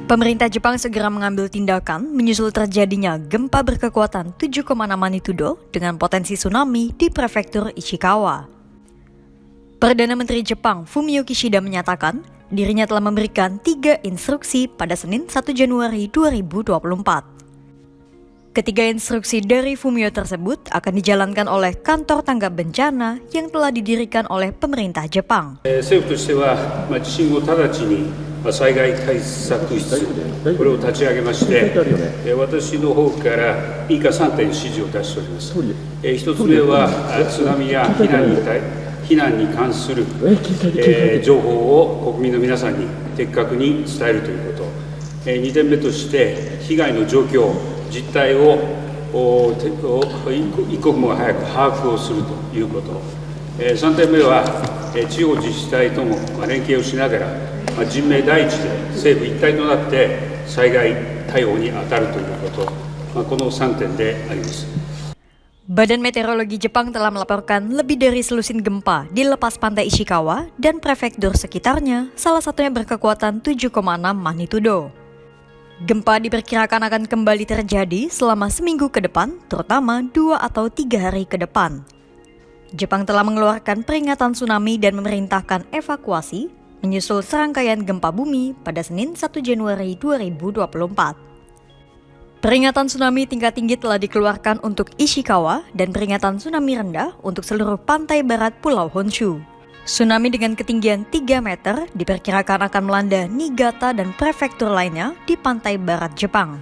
Pemerintah Jepang segera mengambil tindakan menyusul terjadinya gempa berkekuatan 7,6 magnitudo dengan potensi tsunami di prefektur Ishikawa. Perdana Menteri Jepang Fumio Kishida menyatakan dirinya telah memberikan 3 instruksi pada Senin 1 Januari 2024. Ketiga instruksi dari Fumio tersebut akan dijalankan oleh kantor tanggap bencana yang telah didirikan oleh pemerintah Jepang. 災害対策室、これを立ち上げまして、私の方から以下3点指示を出しております。1つ目は津波や避難に関する情報を国民の皆さんに的確に伝えるということ、2点目として被害の状況、実態を一刻も早く把握をするということ、3点目は地方自治体とも連携をしながら人命第一で政府一体となって災害対応に当たるということ、この3点であります。Badan Meteorologi Jepang telah melaporkan lebih dari selusin gempa di lepas pantai Ishikawa dan prefektur sekitarnya, salah satunya berkekuatan 7,6 magnitudo. Gempa diperkirakan akan kembali terjadi selama seminggu ke depan, terutama 2 atau 3 hari ke depan. Jepang telah mengeluarkan peringatan tsunami dan memerintahkan evakuasi menyusul serangkaian gempa bumi pada Senin 1 Januari 2024. Peringatan tsunami tingkat tinggi telah dikeluarkan untuk Ishikawa dan peringatan tsunami rendah untuk seluruh pantai barat Pulau Honshu. Tsunami dengan ketinggian 3 meter diperkirakan akan melanda Niigata dan prefektur lainnya di pantai barat Jepang.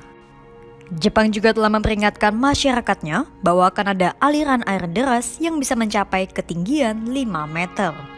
Jepang juga telah memperingatkan masyarakatnya bahwa akan ada aliran air deras yang bisa mencapai ketinggian 5 meter.